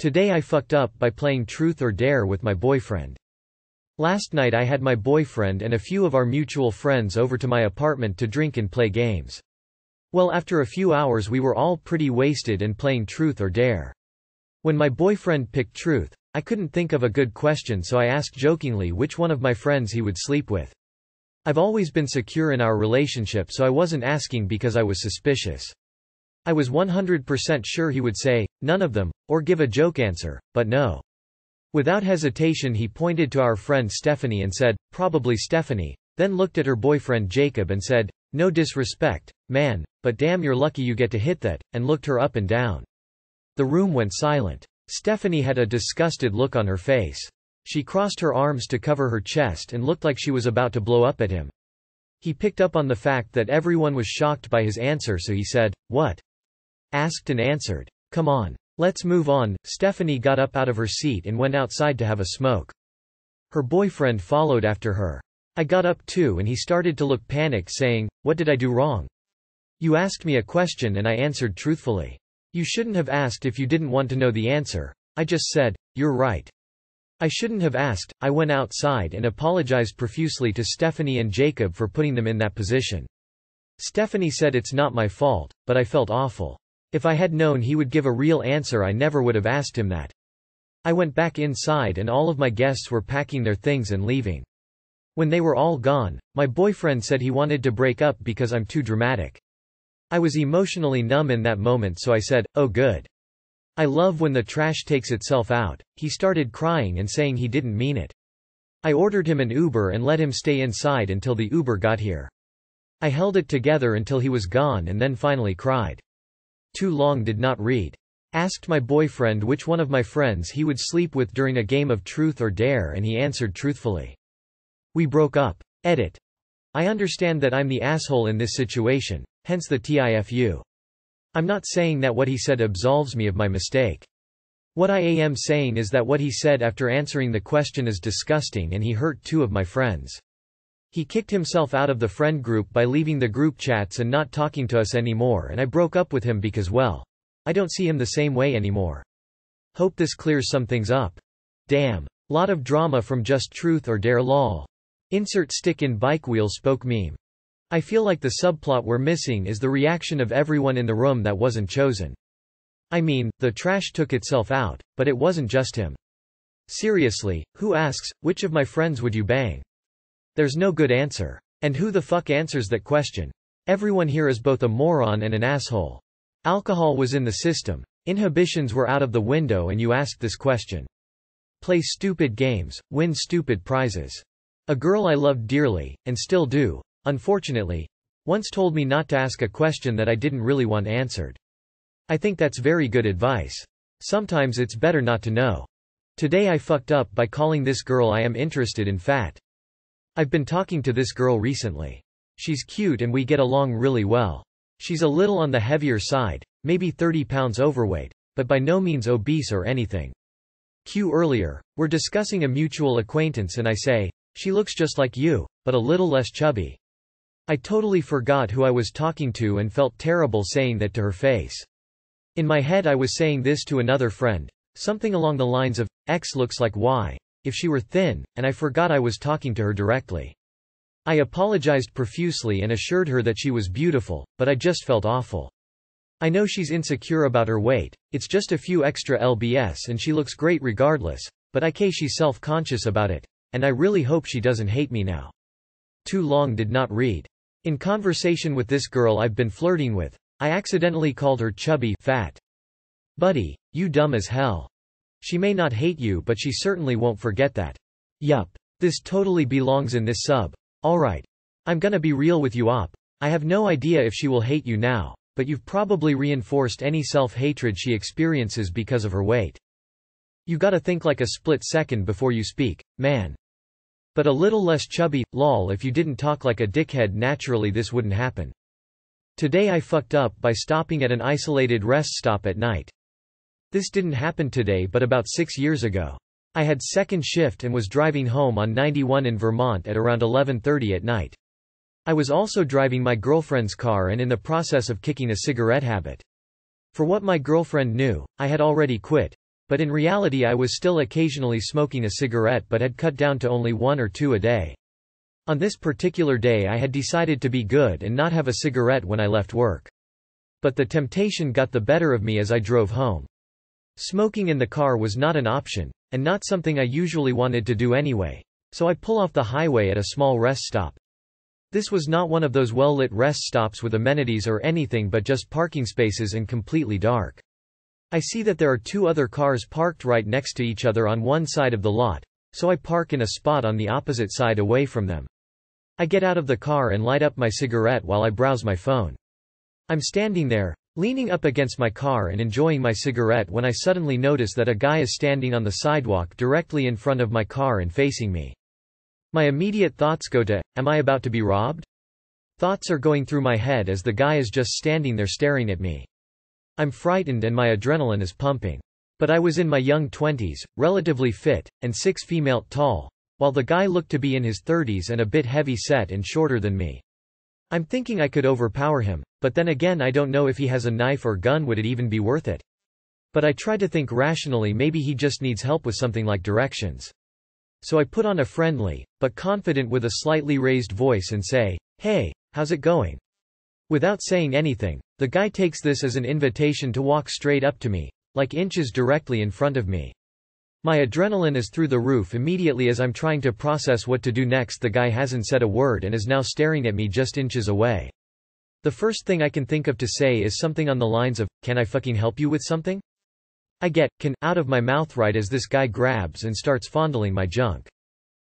Today I fucked up by playing truth or dare with my boyfriend. Last night I had my boyfriend and a few of our mutual friends over to my apartment to drink and play games. Well, after a few hours we were all pretty wasted and playing truth or dare. When my boyfriend picked truth, I couldn't think of a good question, so I asked jokingly which one of my friends he would sleep with. I've always been secure in our relationship, so I wasn't asking because I was suspicious. I was 100% sure he would say, none of them, or give a joke answer, but no. Without hesitation he pointed to our friend Stephanie and said, probably Stephanie, then looked at her boyfriend Jacob and said, no disrespect, man, but damn you're lucky you get to hit that, and looked her up and down. The room went silent. Stephanie had a disgusted look on her face. She crossed her arms to cover her chest and looked like she was about to blow up at him. He picked up on the fact that everyone was shocked by his answer, so he said, what? Asked and answered. Come on. Let's move on. Stephanie got up out of her seat and went outside to have a smoke. Her boyfriend followed after her. I got up too and he started to look panicked, saying, what did I do wrong? You asked me a question and I answered truthfully. You shouldn't have asked if you didn't want to know the answer. I just said, you're right. I shouldn't have asked. I went outside and apologized profusely to Stephanie and Jacob for putting them in that position. Stephanie said it's not my fault, but I felt awful. If I had known he would give a real answer I never would have asked him that. I went back inside and all of my guests were packing their things and leaving. When they were all gone, my boyfriend said he wanted to break up because I'm too dramatic. I was emotionally numb in that moment, so I said, oh good. I love when the trash takes itself out. He started crying and saying he didn't mean it. I ordered him an Uber and let him stay inside until the Uber got here. I held it together until he was gone and then finally cried. Too long did not read. Asked my boyfriend which one of my friends he would sleep with during a game of truth or dare and he answered truthfully. We broke up. Edit. I understand that I'm the asshole in this situation, hence the TIFU. I'm not saying that what he said absolves me of my mistake. What I am saying is that what he said after answering the question is disgusting and he hurt two of my friends. He kicked himself out of the friend group by leaving the group chats and not talking to us anymore, and I broke up with him because, well, I don't see him the same way anymore. Hope this clears some things up. Damn. Lot of drama from just truth or dare lol. Insert stick in bike wheel spoke meme. I feel like the subplot we're missing is the reaction of everyone in the room that wasn't chosen. I mean, the trash took itself out, but it wasn't just him. Seriously, who asks, which of my friends would you bang? There's no good answer. And who the fuck answers that question? Everyone here is both a moron and an asshole. Alcohol was in the system. Inhibitions were out of the window and you asked this question. Play stupid games, win stupid prizes. A girl I loved dearly, and still do, unfortunately, once told me not to ask a question that I didn't really want answered. I think that's very good advice. Sometimes it's better not to know. Today I fucked up by calling this girl I am interested in fat. I've been talking to this girl recently. She's cute and we get along really well. She's a little on the heavier side, maybe 30 pounds overweight, but by no means obese or anything. Earlier, we're discussing a mutual acquaintance and I say, she looks just like you, but a little less chubby. I totally forgot who I was talking to and felt terrible saying that to her face. In my head I was saying this to another friend, something along the lines of, X looks like Y, if she were thin, and I forgot I was talking to her directly. I apologized profusely and assured her that she was beautiful, but I just felt awful. I know she's insecure about her weight, it's just a few extra lbs and she looks great regardless, but she's self-conscious about it, and I really hope she doesn't hate me now. Too long did not read. In conversation with this girl I've been flirting with, I accidentally called her chubby fat. Buddy, you dumb as hell. She may not hate you but she certainly won't forget that. Yup. This totally belongs in this sub. Alright. I'm gonna be real with you op. I have no idea if she will hate you now, but you've probably reinforced any self-hatred she experiences because of her weight. You gotta think like a split second before you speak, man. But a little less chubby, lol. If you didn't talk like a dickhead naturally this wouldn't happen. Today I fucked up by stopping at an isolated rest stop at night. This didn't happen today but about 6 years ago. I had second shift and was driving home on 91 in Vermont at around 11:30 at night. I was also driving my girlfriend's car and in the process of kicking a cigarette habit. For what my girlfriend knew, I had already quit, but in reality I was still occasionally smoking a cigarette but had cut down to only 1 or 2 a day. On this particular day I had decided to be good and not have a cigarette when I left work. But the temptation got the better of me as I drove home. Smoking in the car was not an option, and not something I usually wanted to do anyway, so I pull off the highway at a small rest stop. This was not one of those well-lit rest stops with amenities or anything but just parking spaces and completely dark. I see that there are 2 other cars parked right next to each other on one side of the lot, so I park in a spot on the opposite side away from them. I get out of the car and light up my cigarette while I browse my phone. I'm standing there, leaning up against my car and enjoying my cigarette when I suddenly notice that a guy is standing on the sidewalk directly in front of my car and facing me. My immediate thoughts go to, am I about to be robbed? Thoughts are going through my head as the guy is just standing there staring at me. I'm frightened and my adrenaline is pumping. But I was in my young 20s, relatively fit, and 6 feet tall, while the guy looked to be in his 30s and a bit heavy set and shorter than me. I'm thinking I could overpower him, but then again I don't know if he has a knife or gun, would it even be worth it? But I try to think rationally, maybe he just needs help with something like directions. So I put on a friendly, but confident with a slightly raised voice and say, "Hey, how's it going?" Without saying anything, the guy takes this as an invitation to walk straight up to me, like inches directly in front of me. My adrenaline is through the roof immediately as I'm trying to process what to do next. The guy hasn't said a word and is now staring at me just inches away. The first thing I can think of to say is something on the lines of, "Can I fucking help you with something?" I get "can" out of my mouth right as this guy grabs and starts fondling my junk.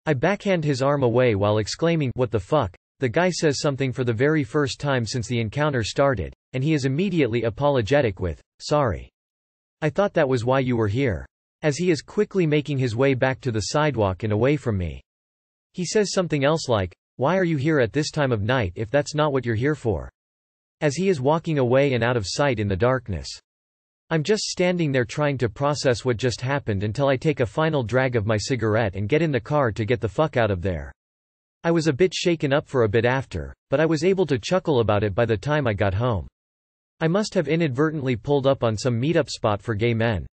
I backhand his arm away while exclaiming, "What the fuck?" The guy says something for the very first time since the encounter started, and he is immediately apologetic with, "Sorry. I thought that was why you were here," as he is quickly making his way back to the sidewalk and away from me. He says something else like, "Why are you here at this time of night if that's not what you're here for?" as he is walking away and out of sight in the darkness. I'm just standing there trying to process what just happened until I take a final drag of my cigarette and get in the car to get the fuck out of there. I was a bit shaken up for a bit after, but I was able to chuckle about it by the time I got home. I must have inadvertently pulled up on some meetup spot for gay men.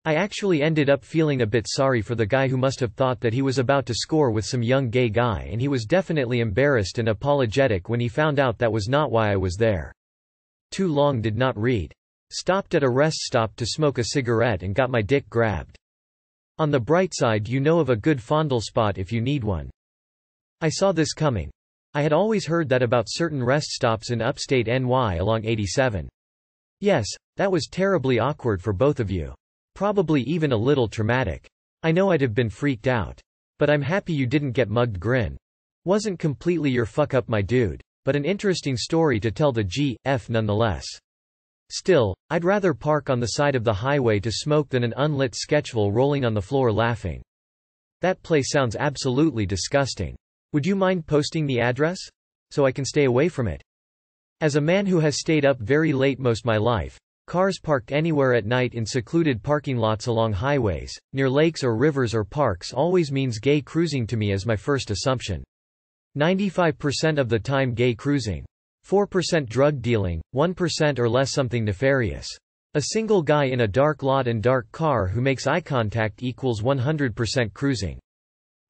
I actually ended up feeling a bit sorry for the guy who must have thought that he was about to score with some young gay guy, and he was definitely embarrassed and apologetic when he found out that was not why I was there. Too long did not read. Stopped at a rest stop to smoke a cigarette and got my dick grabbed. On the bright side, you know of a good fondle spot if you need one. I saw this coming. I had always heard that about certain rest stops in upstate NY along 87. Yes, that was terribly awkward for both of you. Probably even a little traumatic. I know I'd have been freaked out. But I'm happy you didn't get mugged. Grin. Wasn't completely your fuck up, my dude, but an interesting story to tell the GF nonetheless. Still, I'd rather park on the side of the highway to smoke than an unlit sketchful rolling on the floor laughing. That place sounds absolutely disgusting. Would you mind posting the address? So I can stay away from it. As a man who has stayed up very late most my life, cars parked anywhere at night in secluded parking lots along highways, near lakes or rivers or parks always means gay cruising to me as my first assumption. 95% of the time gay cruising. 4% drug dealing, 1% or less something nefarious. A single guy in a dark lot and dark car who makes eye contact equals 100% cruising.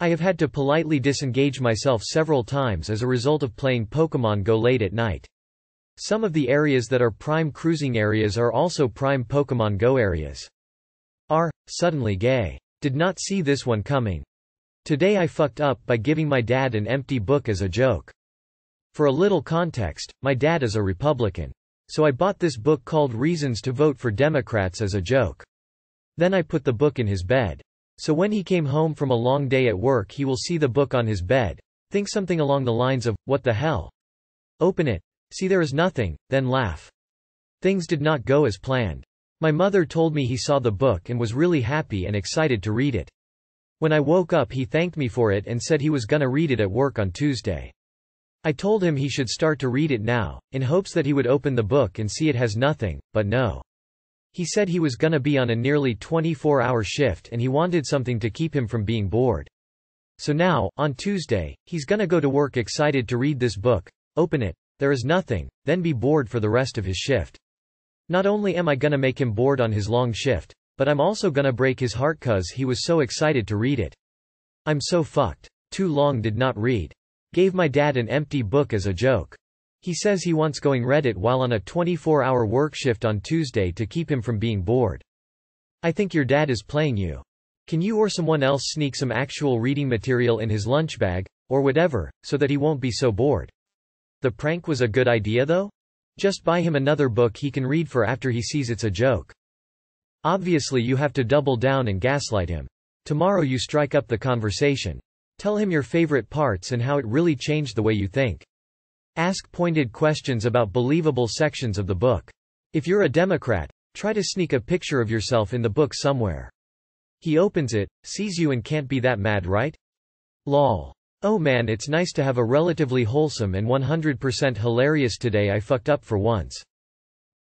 I have had to politely disengage myself several times as a result of playing Pokémon Go late at night. Some of the areas that are prime cruising areas are also prime Pokémon Go areas. Suddenly gay. Did not see this one coming. Today I fucked up by giving my dad an empty book as a joke. For a little context, my dad is a Republican. So I bought this book called Reasons to Vote for Democrats as a joke. Then I put the book in his bed. So when he came home from a long day at work, he will see the book on his bed, think something along the lines of, "What the hell?" Open it. See there is nothing, then laugh. Things did not go as planned. My mother told me he saw the book and was really happy and excited to read it. When I woke up he thanked me for it and said he was gonna read it at work on Tuesday. I told him he should start to read it now, in hopes that he would open the book and see it has nothing, but no. He said he was gonna be on a nearly 24-hour shift and he wanted something to keep him from being bored. So now, on Tuesday, he's gonna go to work excited to read this book, open it, there is nothing, then be bored for the rest of his shift. Not only am I gonna make him bored on his long shift, but I'm also gonna break his heart 'cause he was so excited to read it. I'm so fucked. Too long did not read. Gave my dad an empty book as a joke. He says he wants going read it while on a 24-hour work shift on Tuesday to keep him from being bored. I think your dad is playing you. Can you or someone else sneak some actual reading material in his lunch bag, or whatever, so that he won't be so bored? The prank was a good idea though? Just buy him another book he can read for after he sees it's a joke. Obviously you have to double down and gaslight him. Tomorrow you strike up the conversation. Tell him your favorite parts and how it really changed the way you think. Ask pointed questions about believable sections of the book. If you're a Democrat, try to sneak a picture of yourself in the book somewhere. He opens it, sees you and can't be that mad, right? Lol. Oh man, it's nice to have a relatively wholesome and 100% hilarious today. I fucked up for once.